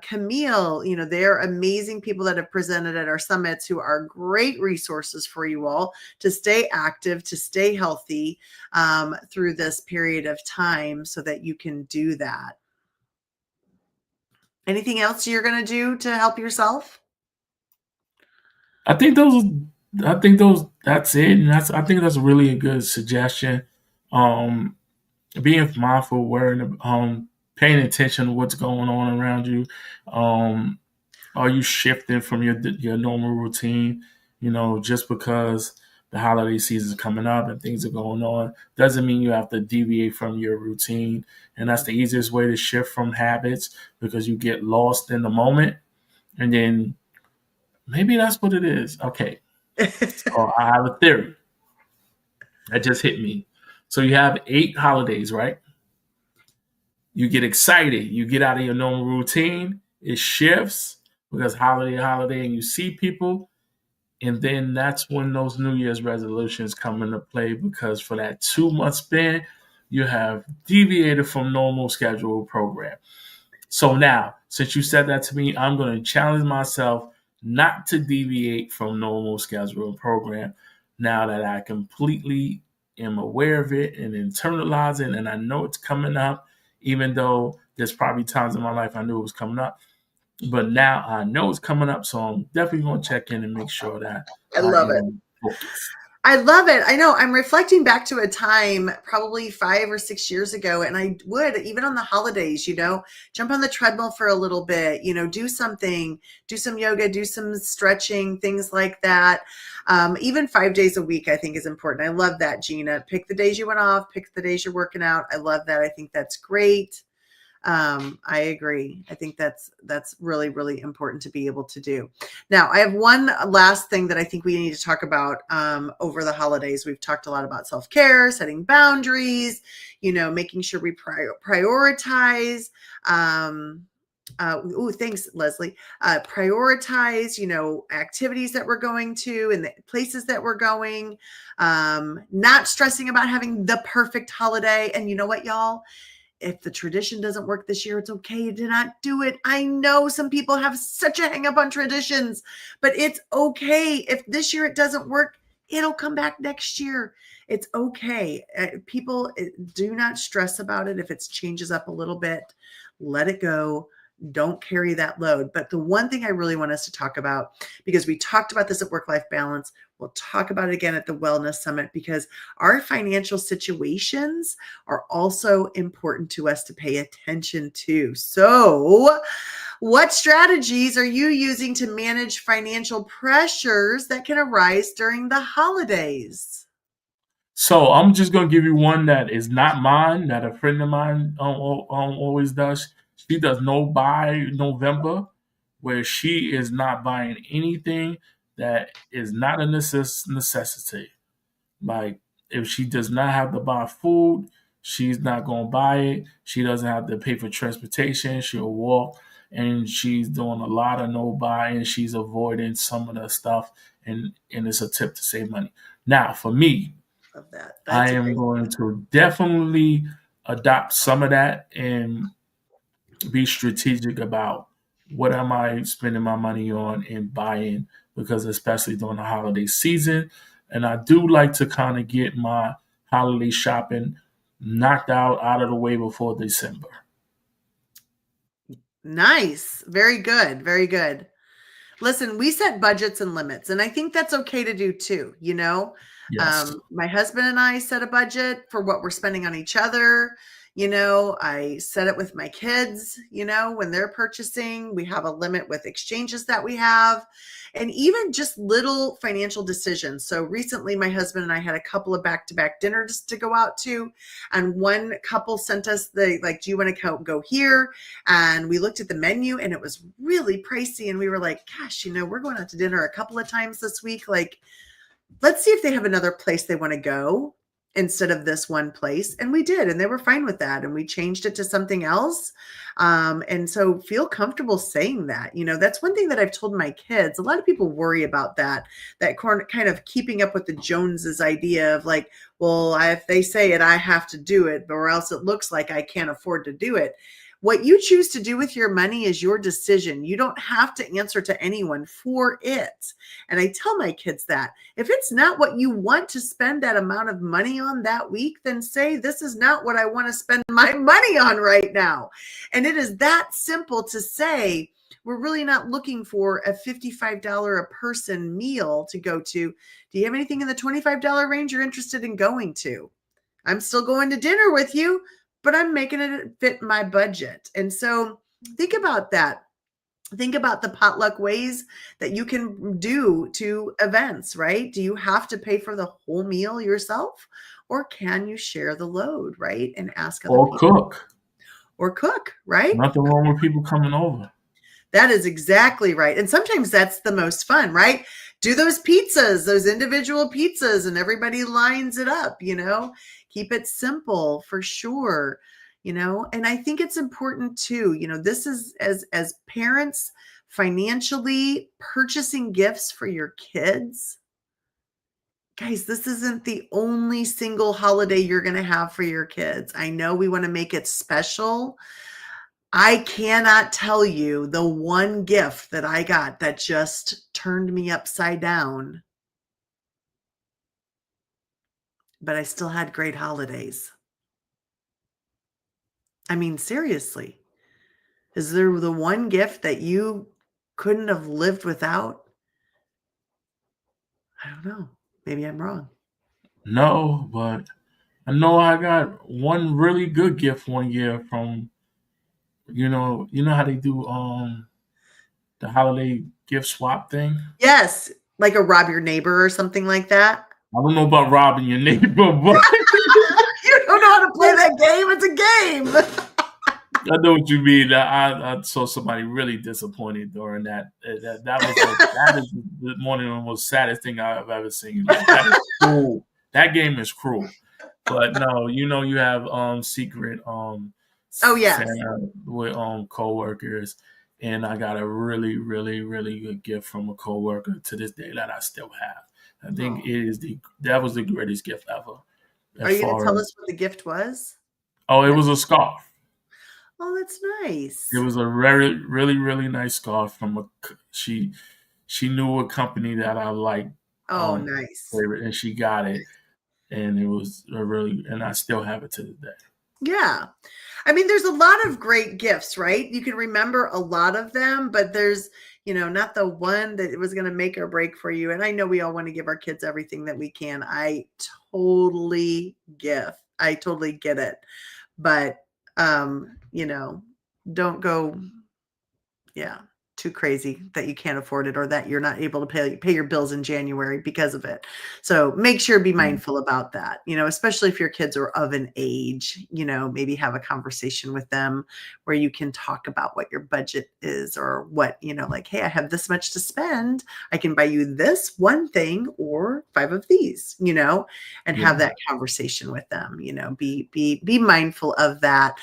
Camille. They're amazing people that have presented at our summits who are great resources for you all to stay active, to stay healthy through this period of time so that you can do that. Anything else you're going to do to help yourself? I think that's it. And I think that's really a good suggestion. Um, Being mindful, paying attention to what's going on around you. Are you shifting from your normal routine? Just because the holiday season is coming up and things are going on doesn't mean you have to deviate from your routine. And that's the easiest way to shift from habits, because you get lost in the moment, and then maybe that's what it is. Okay, so I have a theory that just hit me. So you have 8 holidays, right? You get excited. You get out of your normal routine. It shifts because holiday, and you see people. And then that's when those New Year's resolutions come into play, because for that 2-month span, you have deviated from normal scheduled program. So now, since you said that to me, I'm going to challenge myself not to deviate from normal scheduled program now that I completely am aware of it and internalize it, and I know it's coming up, even though there's probably times in my life I knew it was coming up. But now I know it's coming up, so I'm definitely going to check in and make sure that I love it. focused. I love it. I know I'm reflecting back to a time probably 5 or 6 years ago, and I would, even on the holidays, jump on the treadmill for a little bit, do something, do some yoga, do some stretching, things like that. Even 5 days a week, I think, is important. I love that, Gina. Pick the days you went off, pick the days you're working out. I love that. I think that's great. I agree. I think that's really, really important to be able to do. Now, I have one last thing that I think we need to talk about over the holidays. We've talked a lot about self-care, setting boundaries, making sure we prioritize. Thanks, Leslie. Prioritize, activities that we're going to and the places that we're going. Not stressing about having the perfect holiday. And you know what, y'all? If the tradition doesn't work this year, it's okay to not do it. I know some people have such a hang up on traditions, but it's okay. If this year it doesn't work, it'll come back next year. It's okay. People, do not stress about it. If it changes up a little bit, let it go. Don't carry that load. But the one thing I really want us to talk about, because we talked about this at Work-Life Balance, we'll talk about it again at the Wellness Summit, because our financial situations are also important to us to pay attention to. So, what strategies are you using to manage financial pressures that can arise during the holidays? So I'm just going to give you one that is not mine, that a friend of mine always does. She does no buy November, where she is not buying anything that is not a necessity. Like, if she does not have to buy food, she's not going to buy it. She doesn't have to pay for transportation. She'll walk, and she's doing a lot of no buy, and she's avoiding some of the stuff, and it's a tip to save money. Now, for me, Love that. I am going to definitely adopt some of that and be strategic about what am I spending my money on and buying, because especially during the holiday season. And I do like to kind of get my holiday shopping knocked out of the way before December. Nice. Very good. Very good. Listen, we set budgets and limits, and I think that's okay to do too. Yes. My husband and I set a budget for what we're spending on each other. I set it with my kids, when they're purchasing. We have a limit with exchanges that we have, and even just little financial decisions. So recently, my husband and I had a couple of back-to-back dinners to go out to, and one couple sent us do you want to go here? And we looked at the menu, and it was really pricey, and we were like, gosh, we're going out to dinner a couple of times this week. Let's see if they have another place they want to go. instead of this one place. And we did, and they were fine with that. And we changed it to something else. And so feel comfortable saying that. That's one thing that I've told my kids. A lot of people worry about that kind of keeping up with the Joneses idea of like, well, if they say it, I have to do it, or else it looks like I can't afford to do it. What you choose to do with your money is your decision. You don't have to answer to anyone for it. And I tell my kids that if it's not what you want to spend that amount of money on that week, then say, this is not what I want to spend my money on right now. And it is that simple to say, we're really not looking for a $55 a person meal to go to. Do you have anything in the $25 range you're interested in going to? I'm still going to dinner with you, but I'm making it fit my budget. And so think about that. Think about the potluck ways that you can do to events, right? Do you have to pay for the whole meal yourself, or can you share the load, right? And ask other Or people. cook. Cook, right? Nothing wrong with people coming over. That is exactly right. And sometimes that's the most fun, right? Do those pizzas, those individual pizzas, and everybody lines it up, keep it simple for sure, and I think it's important too, this is as parents financially purchasing gifts for your kids. Guys, this isn't the only single holiday you're going to have for your kids. I know we want to make it special. I cannot tell you the one gift that I got that just turned me upside down, but I still had great holidays. I mean, seriously, is there the one gift that you couldn't have lived without? I don't know. Maybe I'm wrong. No, but I know I got one really good gift one year from, how they do the holiday gift swap thing. Yes, like a rob your neighbor or something like that. I don't know about robbing your neighbor, but You don't know how to play that game. It's a game. I know what you mean. I saw somebody really disappointed during that. That is one of the most saddest thing I've ever seen. Like, that is cruel. That game is cruel. But no, you have secret Oh, yes. Santa with coworkers, and I got a really, really, really good gift from a coworker to this day that I still have. I think that was the greatest gift ever. Are you going to tell us what the gift was? Oh, it was a scarf. Oh, that's nice. It was a very, really, really nice scarf from she knew a company that I liked. Oh, nice. Favorite, and she got it, and it was and I still have it to this day. Yeah. I mean, there's a lot of great gifts, right? You can remember a lot of them, but there's, not the one that was going to make or break for you. And I know we all want to give our kids everything that we can. I totally get it. But, don't go, too crazy that you can't afford it or that you're not able to pay your bills in January because of it. So make sure be mindful about that, especially if your kids are of an age, maybe have a conversation with them where you can talk about what your budget is or what, like, hey, I have this much to spend. I can buy you this one thing or 5 of these, and have that conversation with them, be mindful of that.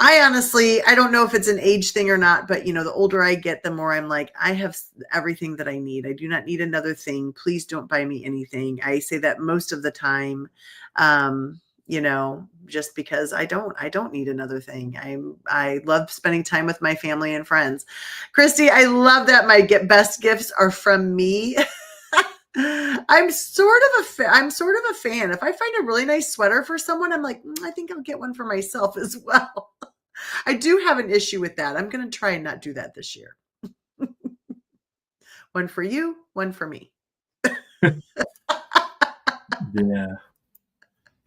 I don't know if it's an age thing or not, but the older I get, the more I'm like, I have everything that I need. I do not need another thing. Please don't buy me anything. I say that most of the time, just because I don't need another thing. I love spending time with my family and friends. Christy, I love that my best gifts are from me. I'm sort of a fan. If I find a really nice sweater for someone, I'm like, I think I'll get one for myself as well. I do have an issue with that. I'm going to try and not do that this year. One for you, one for me. Yeah.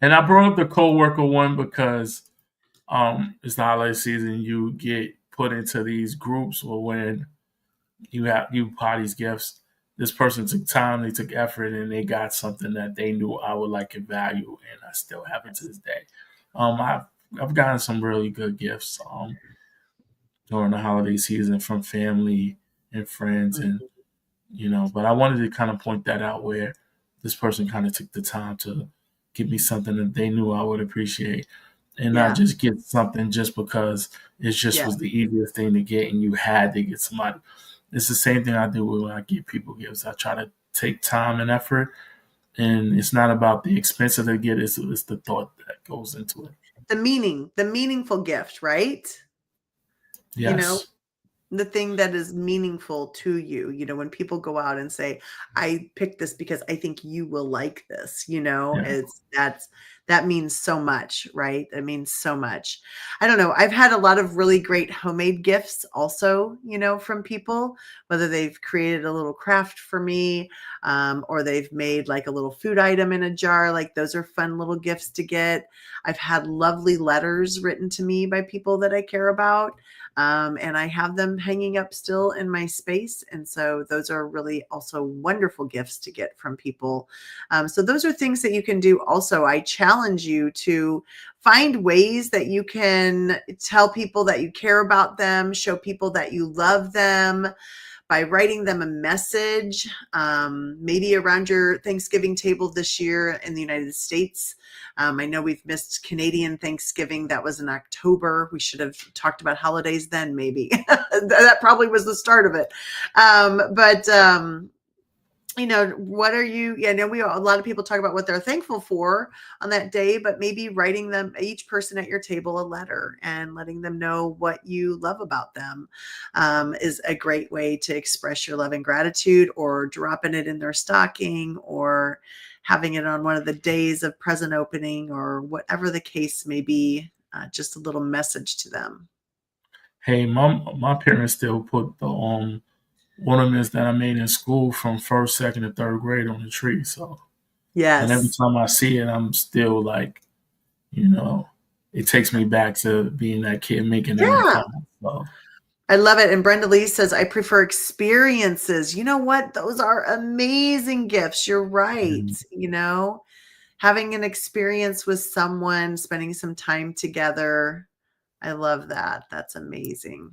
And I brought up the coworker one because it's the holiday season. You get put into these groups or when you buy these gifts. This person took time, they took effort, and they got something that they knew I would like and value, and I still have it to this day. I've gotten some really good gifts during the holiday season from family and friends, and but I wanted to kind of point that out where this person kind of took the time to give me something that they knew I would appreciate, and not Yeah. just get something just because it just Yeah. was the easiest thing to get and you had to get somebody. It's the same thing I do when I give people gifts. I try to take time and effort, and it's not about the expense of the gift, it's the thought that goes into it. The meaningful gift, right? You know, Yes. the thing that is meaningful to you, when people go out and say, I picked this because I think you will like this, Yeah. that means so much, right? It means so much. I don't know. I've had a lot of really great homemade gifts also, from people, whether they've created a little craft for me, or they've made like a little food item in a jar. Like those are fun little gifts to get. I've had lovely letters written to me by people that I care about. And I have them hanging up still in my space. And so those are really also wonderful gifts to get from people. So those are things that you can do. Also, I challenge you to find ways that you can tell people that you care about them, show people that you love them by writing them a message, maybe around your Thanksgiving table this year in the United States. I know we've missed Canadian Thanksgiving. That was in October. We should have talked about holidays then, maybe. That probably was the start of it. What are you, I know a lot of people talk about what they're thankful for on that day, but maybe writing them, each person at your table, a letter and letting them know what you love about them is a great way to express your love and gratitude, or dropping it in their stocking, or having it on one of the days of present opening, or whatever the case may be, just a little message to them. Hey, my parents still put the ornaments that I made in school from first, second, and third grade on the tree. So, and every Yes. time I see it, I'm still like, it takes me back to being that kid making them in Yeah. class. So, I love it. And Brenda Lee says, I prefer experiences. You know what? Those are amazing gifts. You're right. mm, Having an experience with someone, spending some time together. I love that. That's amazing.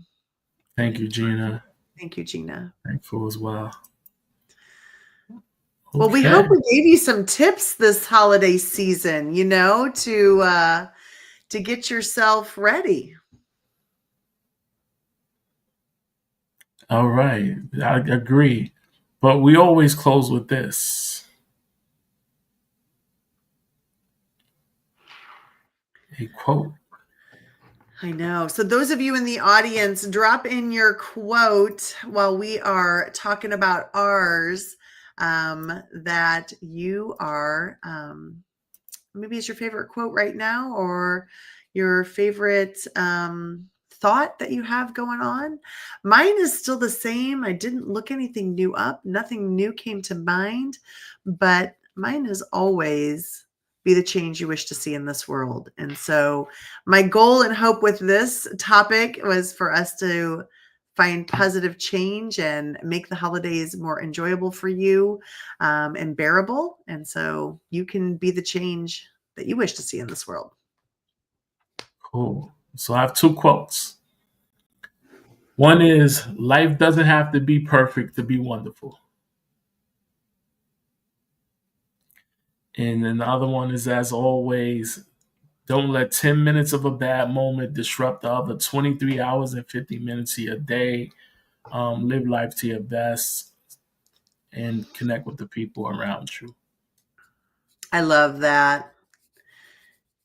thank you, Gina. Thank you, Gina. Thankful as well. Well, we Okay. hope we gave you some tips this holiday season, to get yourself ready. All right. I agree. But we always close with this. A quote. I know. So those of you in the audience, drop in your quote while we are talking about ours, that you are, maybe it's your favorite quote right now, or your favorite thought that you have going on. Mine is still the same. I didn't look anything new up. Nothing new came to mind, but mine is always be the change you wish to see in this world. And so my goal and hope with this topic was for us to find positive change and make the holidays more enjoyable for you, and bearable. And so you can be the change that you wish to see in this world. Cool. So I have two quotes. One is, life doesn't have to be perfect to be wonderful. And then the other one is, as always, don't let 10 minutes of a bad moment disrupt the other 23 hours and 50 minutes of your day. Live life to your best and connect with the people around you. I love that.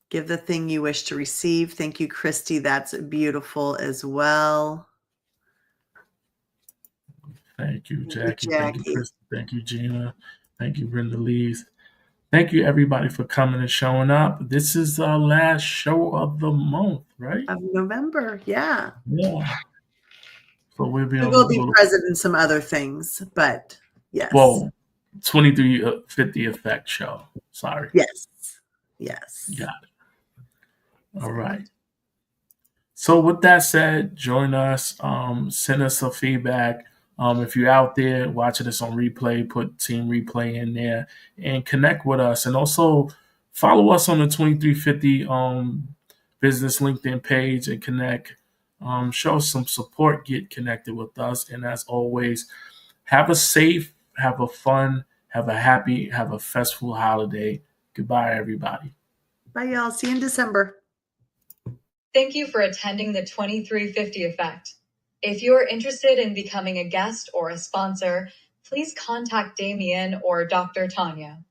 Give the thing you wish to receive. Thank you, Christy. That's beautiful as well. Thank you, Thank you, Jackie. Thank you, Jackie. Chris. Thank you, Gina. Thank you, Brenda Lees. Thank you, everybody, for coming and showing up. This is our last show of the month, right? Of November. Yeah. Yeah. So we'll be We on a will be little, present in some other things, but yes. well, 2350 Effect show. Sorry. Yes. Yes. Got it. All right. So with that said, join us. Send us some feedback. If you're out there watching this on replay, put Team Replay in there and connect with us. And also follow us on the 2350 business LinkedIn page and connect. Show some support, get connected with us. And as always, have a safe, have a fun, have a happy, have a festival holiday. Goodbye, everybody. Bye, y'all. See you in December. Thank you for attending the 2350 Effect. If you are interested in becoming a guest or a sponsor, please contact Damien or Dr. Tanya.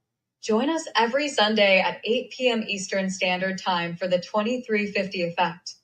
Join us every Sunday at 8 p.m. Eastern Standard Time for the 2350 Effect.